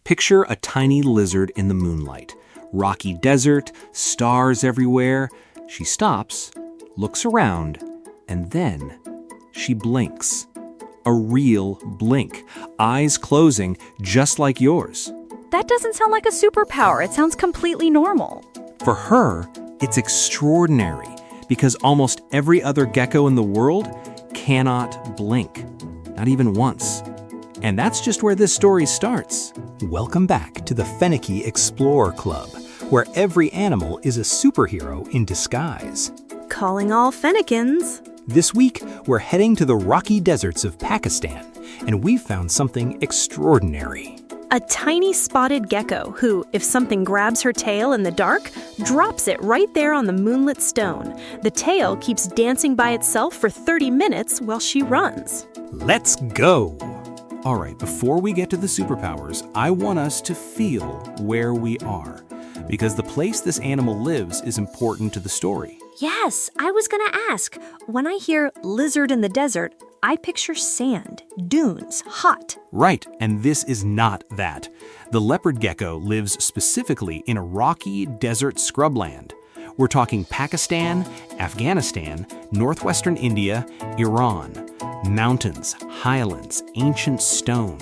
Picture a tiny lizard in the moonlight. Rocky desert, stars everywhere. She stops, looks around, and then she blinks. A real blink. Eyes closing, just like yours. That doesn't sound like a superpower. It sounds completely normal. For her, it's extraordinary because almost every other gecko in the world cannot blink. Not even once. And that's just where this story starts. Welcome back to the Fenekie Explorer Club, where every animal is a superhero in disguise. Calling all Fennekians. This week, we're heading to the rocky deserts of Pakistan, and we've found something extraordinary. A tiny spotted gecko who, if something grabs her tail in the dark, drops it right there on the moonlit stone. The tail keeps dancing by itself for 30 minutes while she runs. Let's go! All right, before we get to the superpowers, I want us to feel where we are, because the place this animal lives is important to the story. Yes, I was gonna ask. When I hear lizard in the desert, I picture sand, dunes, hot. Right, and this is not that. The leopard gecko lives specifically in a rocky desert scrubland. We're talking Pakistan, Afghanistan, northwestern India, Iran. Mountains, highlands, ancient stone.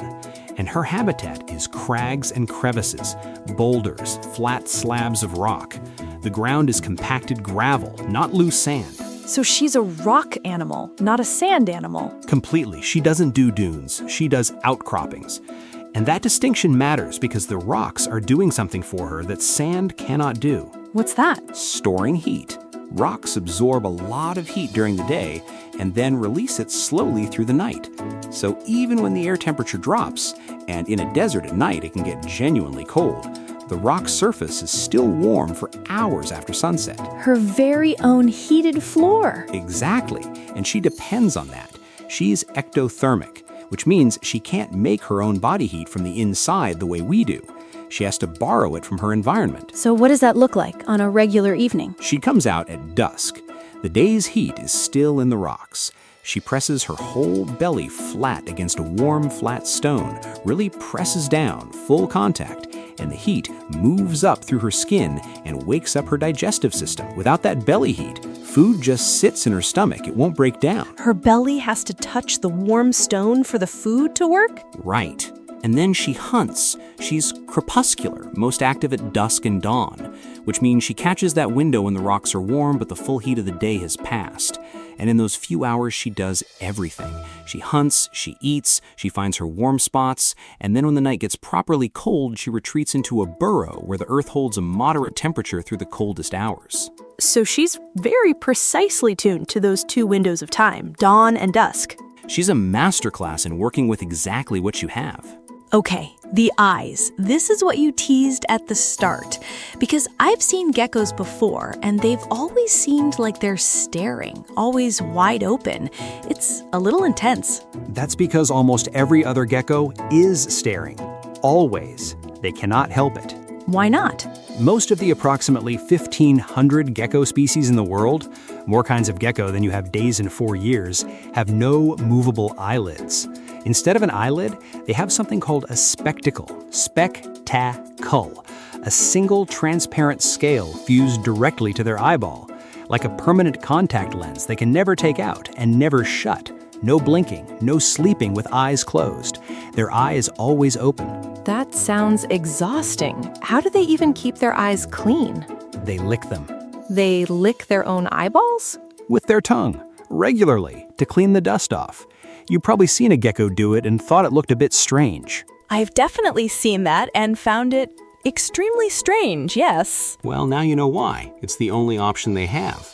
And her habitat is crags and crevices, boulders, flat slabs of rock. The ground is compacted gravel, not loose sand. So she's a rock animal, not a sand animal. Completely. She doesn't do dunes. She does outcroppings. And that distinction matters because the rocks are doing something for her that sand cannot do. What's that? Storing heat. Rocks absorb a lot of heat during the day and then release it slowly through the night. So even when the air temperature drops, and in a desert at night it can get genuinely cold, the rock's surface is still warm for hours after sunset. Her very own heated floor. Exactly, and she depends on that. She's ectothermic, which means she can't make her own body heat from the inside the way we do. She has to borrow it from her environment. So what does that look like on a regular evening? She comes out at dusk. The day's heat is still in the rocks. She presses her whole belly flat against a warm, flat stone, really presses down, full contact, and the heat moves up through her skin and wakes up her digestive system. Without that belly heat, food just sits in her stomach. It won't break down. Her belly has to touch the warm stone for the food to work? Right. And then she hunts. She's crepuscular, most active at dusk and dawn, which means she catches that window when the rocks are warm but the full heat of the day has passed. And in those few hours, she does everything. She hunts, she eats, she finds her warm spots, and then when the night gets properly cold, she retreats into a burrow where the earth holds a moderate temperature through the coldest hours. So she's very precisely tuned to those two windows of time, dawn and dusk. She's a masterclass in working with exactly what you have. Okay, the eyes. This is what you teased at the start. Because I've seen geckos before, and they've always seemed like they're staring, always wide open. It's a little intense. That's because almost every other gecko is staring. Always. They cannot help it. Why not? Most of the approximately 1,500 gecko species in the world, more kinds of gecko than you have days in 4 years, have no movable eyelids. Instead of an eyelid, they have something called a spectacle, spectacle, a single transparent scale fused directly to their eyeball, like a permanent contact lens they can never take out and never shut. No blinking, no sleeping with eyes closed. Their eye is always open. That sounds exhausting. How do they even keep their eyes clean? They lick them. They lick their own eyeballs? With their tongue, regularly, to clean the dust off. You've probably seen a gecko do it and thought it looked a bit strange. I've definitely seen that and found it extremely strange, yes. Well, now you know why. It's the only option they have.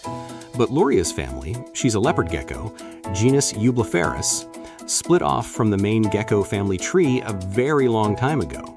But Luria's family, she's a leopard gecko, genus Eublepharis, split off from the main gecko family tree a very long time ago.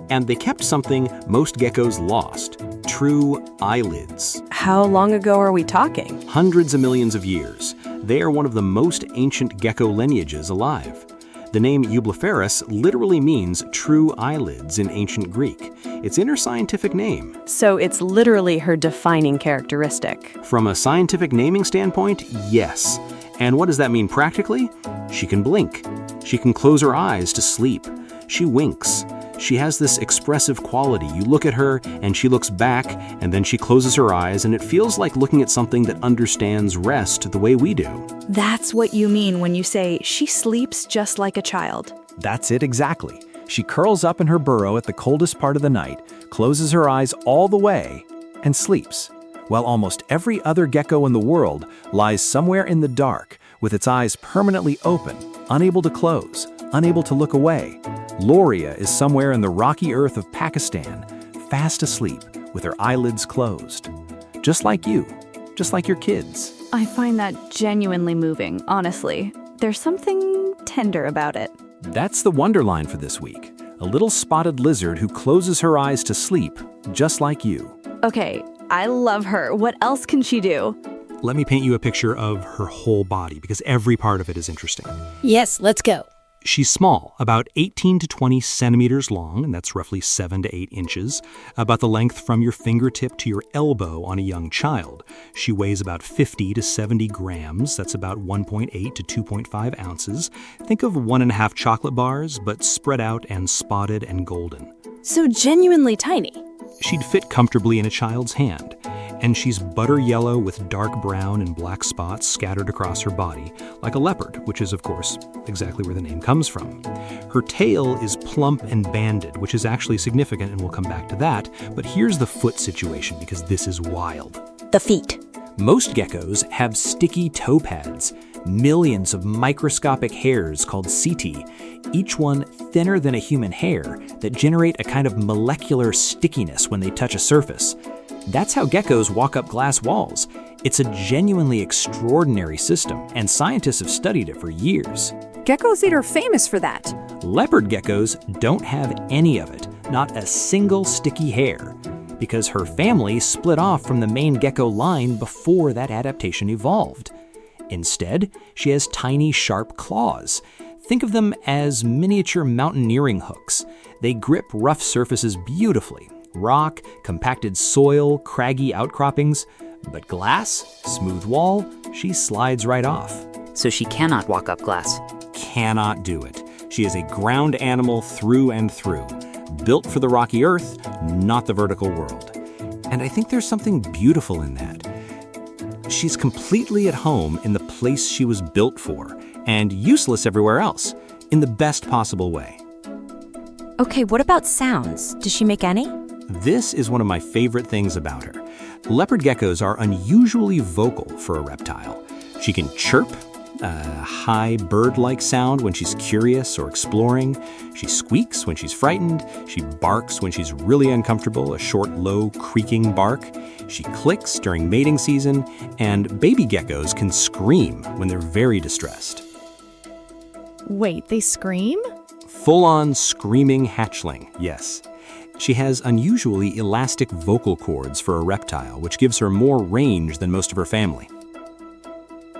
And they kept something most geckos lost, true eyelids. How long ago are we talking? Hundreds of millions of years. They are one of the most ancient gecko lineages alive. The name Eublepharis literally means true eyelids in ancient Greek. It's in her scientific name. So it's literally her defining characteristic. From a scientific naming standpoint, yes. And what does that mean practically? She can blink. She can close her eyes to sleep. She winks. She has this expressive quality. You look at her, and she looks back, and then she closes her eyes, and it feels like looking at something that understands rest the way we do. That's what you mean when you say she sleeps just like a child. That's it exactly. She curls up in her burrow at the coldest part of the night, closes her eyes all the way, and sleeps. While almost every other gecko in the world lies somewhere in the dark, with its eyes permanently open, unable to close, unable to look away. Luria is somewhere in the rocky earth of Pakistan, fast asleep with her eyelids closed. Just like you, just like your kids. I find that genuinely moving, honestly. There's something tender about it. That's the Wonderline for this week. A little spotted lizard who closes her eyes to sleep, just like you. Okay, I love her. What else can she do? Let me paint you a picture of her whole body, because every part of it is interesting. Yes, let's go. She's small, about 18 to 20 centimeters long, and that's roughly 7 to 8 inches, about the length from your fingertip to your elbow on a young child. She weighs about 50 to 70 grams, that's about 1.8 to 2.5 ounces. Think of 1.5 chocolate bars, but spread out and spotted and golden. So genuinely tiny. She'd fit comfortably in a child's hand. And she's butter yellow with dark brown and black spots scattered across her body, like a leopard, which is, of course, exactly where the name comes from. Her tail is plump and banded, which is actually significant, and we'll come back to that. But here's the foot situation, because this is wild. The feet. Most geckos have sticky toe pads, millions of microscopic hairs called setae, each one thinner than a human hair, that generate a kind of molecular stickiness when they touch a surface. That's how geckos walk up glass walls. It's a genuinely extraordinary system, and scientists have studied it for years. Geckos eat are famous for that. Leopard geckos don't have any of it, not a single sticky hair, because her family split off from the main gecko line before that adaptation evolved. Instead, she has tiny, sharp claws. Think of them as miniature mountaineering hooks. They grip rough surfaces beautifully. Rock, compacted soil, craggy outcroppings. But glass, smooth wall, she slides right off. So she cannot walk up glass. Cannot do it. She is a ground animal through and through. Built for the rocky earth, not the vertical world. And I think there's something beautiful in that. She's completely at home in the place she was built for, and useless everywhere else, in the best possible way. Okay, what about sounds? Does she make any? This is one of my favorite things about her. Leopard geckos are unusually vocal for a reptile. She can chirp, a high bird-like sound when she's curious or exploring. She squeaks when she's frightened. She barks when she's really uncomfortable, a short, low, creaking bark. She clicks during mating season, and baby geckos can scream when they're very distressed. Wait, they scream? Full-on screaming hatchling, yes. She has unusually elastic vocal cords for a reptile, which gives her more range than most of her family.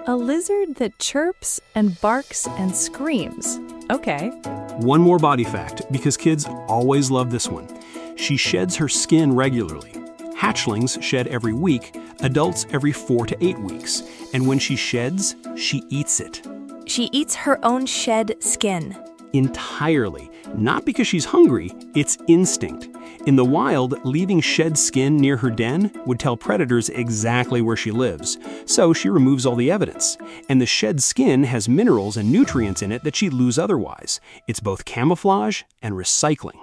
A lizard that chirps and barks and screams. Okay. One more body fact, because kids always love this one. She sheds her skin regularly. Hatchlings shed every week, adults every 4 to 8 weeks. And when she sheds, she eats it. She eats her own shed skin. Entirely. Not because she's hungry, it's instinct. In the wild, leaving shed skin near her den would tell predators exactly where she lives. So she removes all the evidence. And the shed skin has minerals and nutrients in it that she'd lose otherwise. It's both camouflage and recycling.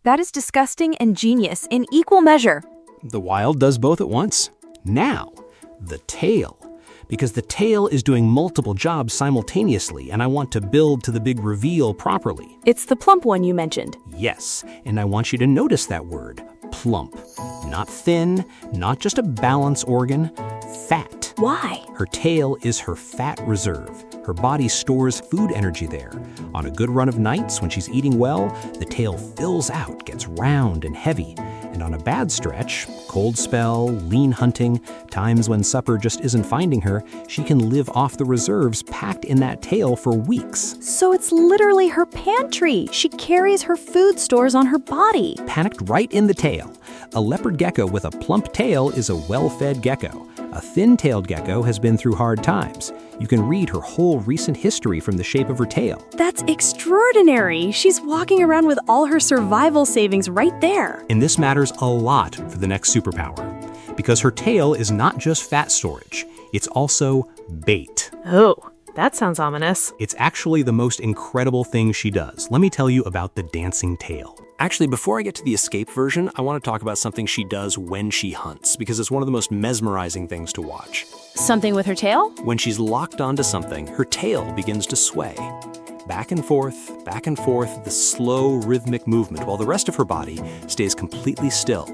That is disgusting and genius in equal measure. The wild does both at once. Now, the tail. Because the tail is doing multiple jobs simultaneously, and I want to build to the big reveal properly. It's the plump one you mentioned. Yes, and I want you to notice that word, plump. Not thin, not just a balance organ, fat. Why? Her tail is her fat reserve. Her body stores food energy there. On a good run of nights, when she's eating well, the tail fills out, gets round and heavy. And on a bad stretch, cold spell, lean hunting, times when supper just isn't finding her, she can live off the reserves packed in that tail for weeks. So it's literally her pantry. She carries her food stores on her body. Packed right in the tail. A leopard gecko with a plump tail is a well-fed gecko. A thin-tailed gecko has been through hard times. You can read her whole recent history from the shape of her tail. That's extraordinary. She's walking around with all her survival savings right there. And this matters a lot for the next superpower, because her tail is not just fat storage, it's also bait. Oh, that sounds ominous. It's actually the most incredible thing she does. Let me tell you about the dancing tail. Actually, before I get to the escape version, I want to talk about something she does when she hunts, because it's one of the most mesmerizing things to watch. Something with her tail? When she's locked onto something, her tail begins to sway. Back and forth, the slow rhythmic movement, while the rest of her body stays completely still.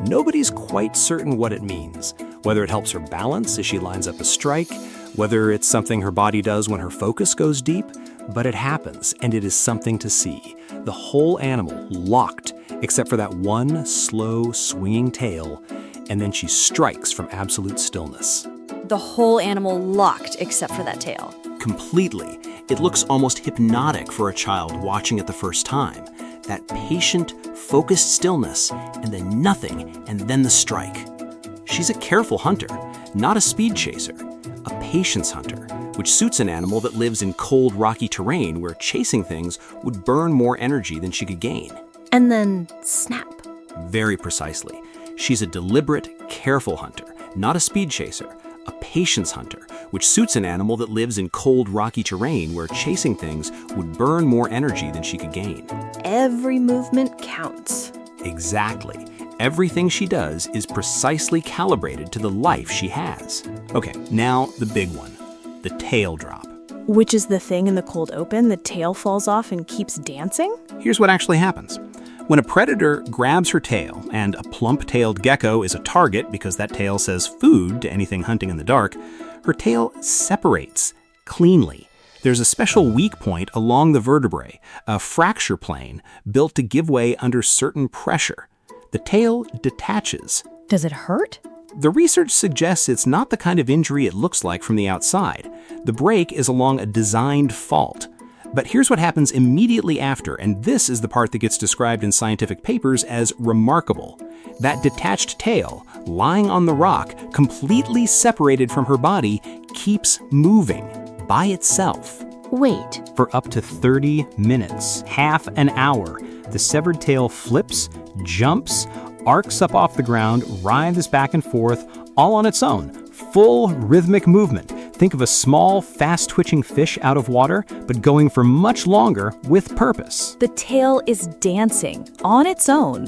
Nobody's quite certain what it means, whether it helps her balance as she lines up a strike, whether it's something her body does when her focus goes deep, but it happens, and it is something to see. The whole animal locked, except for that one slow swinging tail, and then she strikes from absolute stillness. The whole animal locked except for that tail. Completely. It looks almost hypnotic for a child watching it the first time. That patient, focused stillness, and then nothing, and then the strike. She's a careful hunter, not a speed chaser. A patience hunter, which suits an animal that lives in cold, rocky terrain where chasing things would burn more energy than she could gain. And then snap. Very precisely. She's a deliberate, careful hunter, not a speed chaser. A patience hunter, which suits an animal that lives in cold, rocky terrain where chasing things would burn more energy than she could gain. Every movement counts. Exactly. Everything she does is precisely calibrated to the life she has. Okay, now the big one, the tail drop. Which is the thing in the cold open, the tail falls off and keeps dancing? Here's what actually happens. When a predator grabs her tail, and a plump-tailed gecko is a target because that tail says food to anything hunting in the dark, her tail separates cleanly. There's a special weak point along the vertebrae, a fracture plane built to give way under certain pressure. The tail detaches. Does it hurt? The research suggests it's not the kind of injury it looks like from the outside. The break is along a designed fault. But here's what happens immediately after, and this is the part that gets described in scientific papers as remarkable. That detached tail, lying on the rock, completely separated from her body, keeps moving by itself. Wait. For up to 30 minutes, half an hour, the severed tail flips, jumps, arcs up off the ground, writhes back and forth, all on its own. Full rhythmic movement. Think of a small, fast-twitching fish out of water, but going for much longer with purpose. The tail is dancing on its own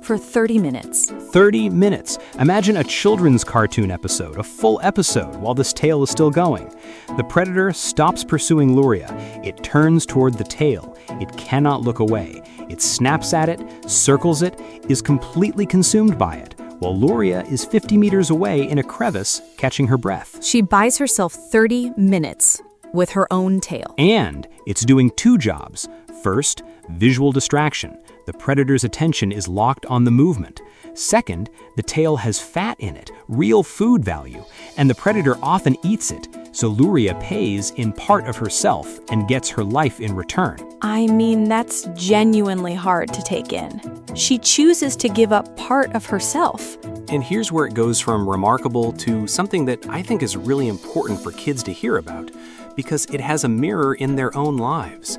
for 30 minutes. 30 minutes. Imagine a children's cartoon episode, a full episode, while this tail is still going. The predator stops pursuing Luria. It turns toward the tail. It cannot look away. It snaps at it, circles it, is completely consumed by it, while Luria is 50 meters away in a crevice, catching her breath. She buys herself 30 minutes with her own tail. And it's doing two jobs. First, visual distraction. The predator's attention is locked on the movement. Second, the tail has fat in it, real food value, and the predator often eats it, so Luria pays in part of herself and gets her life in return. I mean, that's genuinely hard to take in. She chooses to give up part of herself. And here's where it goes from remarkable to something that I think is really important for kids to hear about, because it has a mirror in their own lives.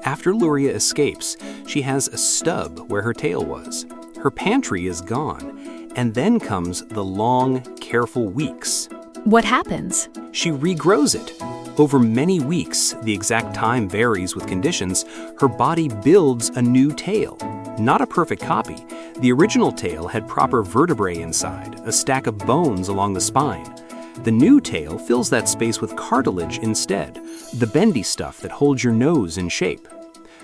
After Luria escapes, she has a stub where her tail was. Her pantry is gone, and then comes the long, careful weeks. What happens? She regrows it. Over many weeks, the exact time varies with conditions, her body builds a new tail. Not a perfect copy. The original tail had proper vertebrae inside, a stack of bones along the spine. The new tail fills that space with cartilage instead, the bendy stuff that holds your nose in shape.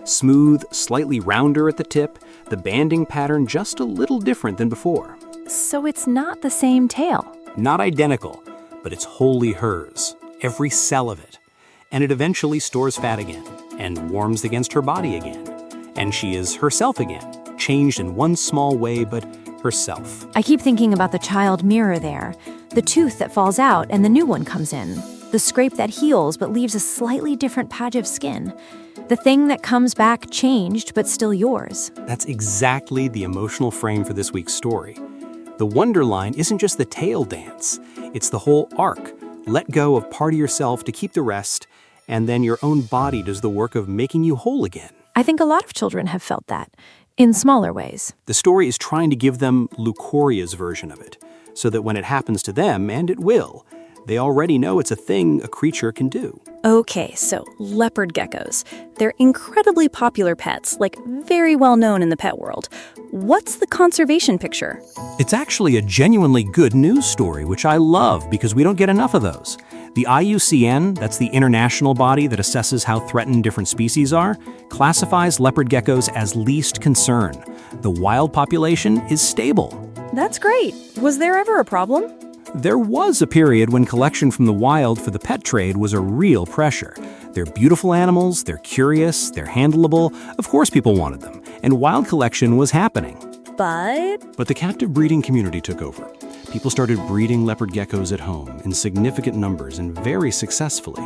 Smooth, slightly rounder at the tip, the banding pattern just a little different than before. So it's not the same tail. Not identical, but it's wholly hers, every cell of it. And it eventually stores fat again, and warms against her body again. And she is herself again, changed in one small way, but herself. I keep thinking about the child mirror there. The tooth that falls out and the new one comes in. The scrape that heals but leaves a slightly different patch of skin. The thing that comes back changed but still yours. That's exactly the emotional frame for this week's story. The wonder line isn't just the tail dance, it's the whole arc. let go of part of yourself to keep the rest, and then your own body does the work of making you whole again. I think a lot of children have felt that, in smaller ways. The story is trying to give them Lucoria's version of it, so that when it happens to them, and it will, they already know it's a thing a creature can do. Okay, so leopard geckos. They're incredibly popular pets, like very well known in the pet world. What's the conservation picture? It's actually a genuinely good news story, which I love because we don't get enough of those. The IUCN, that's the international body that assesses how threatened different species are, classifies leopard geckos as least concern. The wild population is stable. That's great. Was there ever a problem? There was a period when collection from the wild for the pet trade was a real pressure. They're beautiful animals, they're curious, they're handleable. Of course people wanted them, and wild collection was happening. But the captive breeding community took over. People started breeding leopard geckos at home in significant numbers and very successfully.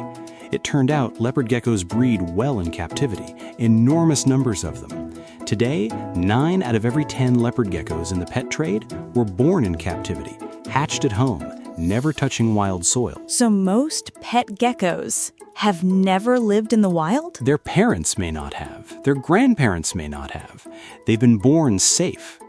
It turned out leopard geckos breed well in captivity, enormous numbers of them. Today, 9 out of every 10 leopard geckos in the pet trade were born in captivity, hatched at home, never touching wild soil. So most pet geckos have never lived in the wild? Their parents may not have. Their grandparents may not have. They've been born safe.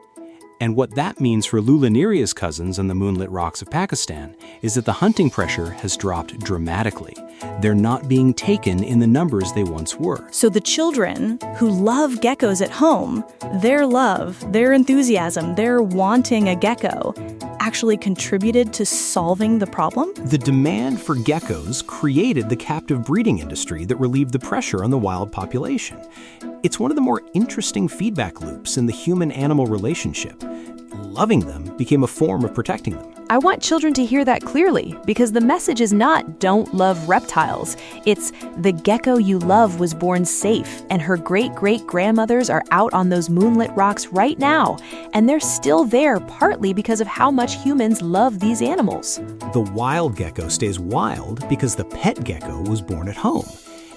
And what that means for Luliniria's cousins on the Moonlit Rocks of Pakistan is that the hunting pressure has dropped dramatically. They're not being taken in the numbers they once were. So the children who love geckos at home, their love, their enthusiasm, their wanting a gecko, actually contributed to solving the problem? The demand for geckos created the captive breeding industry that relieved the pressure on the wild population. It's one of the more interesting feedback loops in the human-animal relationship. Loving them became a form of protecting them. I want children to hear that clearly, because the message is not don't love reptiles. It's the gecko you love was born safe, and her great-great-grandmothers are out on those moonlit rocks right now, and they're still there partly because of how much humans love these animals. The wild gecko stays wild because the pet gecko was born at home.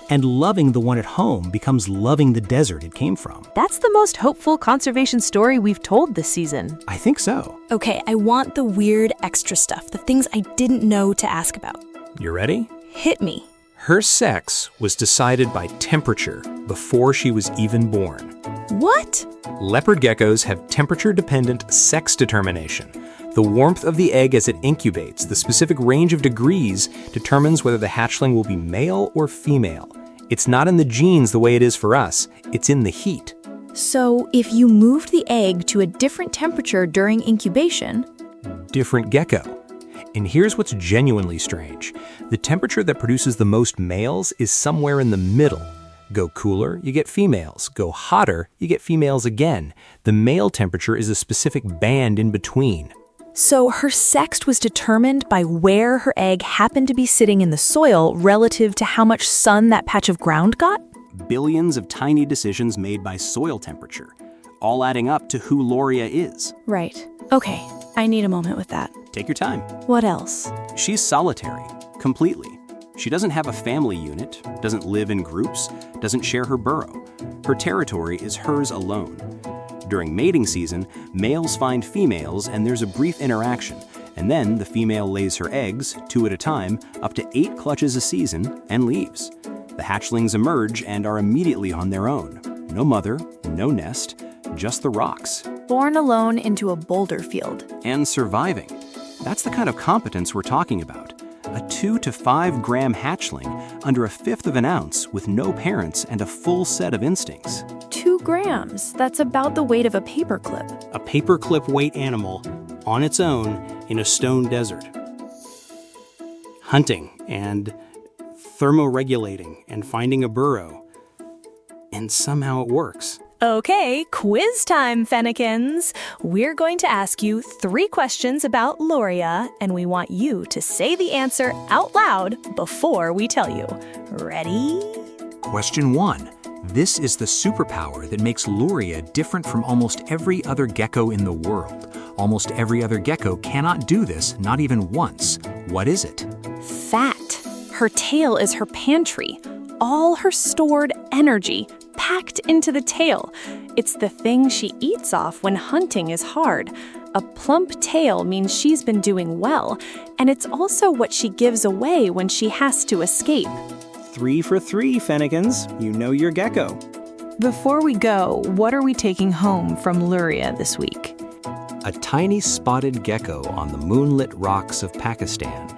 And loving the one at home becomes loving the desert it came from. That's the most hopeful conservation story we've told this season. I think so. Okay, I want the weird extra stuff, the things I didn't know to ask about. You ready? Hit me. Her sex was decided by temperature before she was even born. What? Leopard geckos have temperature-dependent sex determination. The warmth of the egg as it incubates, the specific range of degrees, determines whether the hatchling will be male or female. It's not in the genes the way it is for us, it's in the heat. So if you moved the egg to a different temperature during incubation... Different gecko. And here's what's genuinely strange. The temperature that produces the most males is somewhere in the middle. Go cooler, you get females. Go hotter, you get females again. The male temperature is a specific band in between. So her sex was determined by where her egg happened to be sitting in the soil relative to how much sun that patch of ground got? Billions of tiny decisions made by soil temperature, all adding up to who Luria is. Right. Okay, I need a moment with that. Take your time. What else? She's solitary, completely. She doesn't have a family unit, doesn't live in groups, doesn't share her burrow. Her territory is hers alone. During mating season, males find females and there's a brief interaction, and then the female lays her eggs, 2 at a time, up to 8 clutches a season, and leaves. The hatchlings emerge and are immediately on their own. No mother, no nest, just the rocks. Born alone into a boulder field. And surviving. That's the kind of competence we're talking about. A 2 to 5 gram hatchling under 1/5 of an ounce with no parents and a full set of instincts. 2 grams. That's about the weight of a paperclip. A paperclip weight animal on its own in a stone desert. Hunting and thermoregulating and finding a burrow. And somehow it works. Okay, quiz time, Fenekins. We're going to ask you 3 questions about Luria, and we want you to say the answer out loud before we tell you. Ready? Question 1. This is the superpower that makes Luria different from almost every other gecko in the world. Almost every other gecko cannot do this, not even once. What is it? Fat. Her tail is her pantry. All her stored energy packed into the tail. It's the thing she eats off when hunting is hard. A plump tail means she's been doing well, and it's also what she gives away when she has to escape. 3 for 3, Fennekies. You know your gecko. Before we go, what are we taking home from Luria this week? A tiny spotted gecko on the moonlit rocks of Pakistan,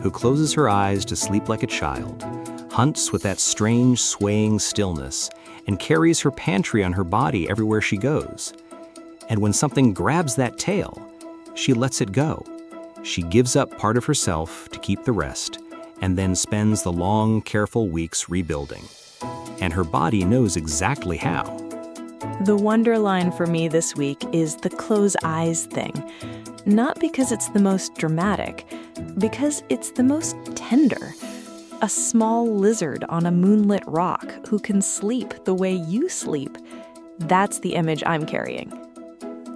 who closes her eyes to sleep like a child, hunts with that strange swaying stillness, and carries her pantry on her body everywhere she goes. And when something grabs that tail, she lets it go. She gives up part of herself to keep the rest, and then spends the long, careful weeks rebuilding. And her body knows exactly how. The wonder line for me this week is the close eyes thing. Not because it's the most dramatic, because it's the most tender. A small lizard on a moonlit rock who can sleep the way you sleep. That's the image I'm carrying.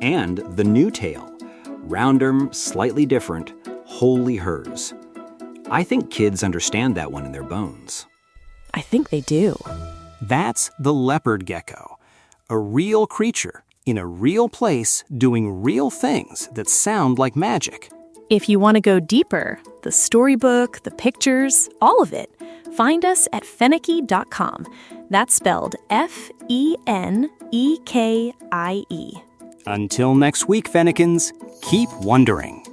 And the new tail, rounder, slightly different, wholly hers. I think kids understand that one in their bones. I think they do. That's the leopard gecko, a real creature in a real place doing real things that sound like magic. If you want to go deeper, the storybook, the pictures, all of it, find us at Fenekie.com. That's spelled Fenekie. Until next week, Fennekies, keep wondering.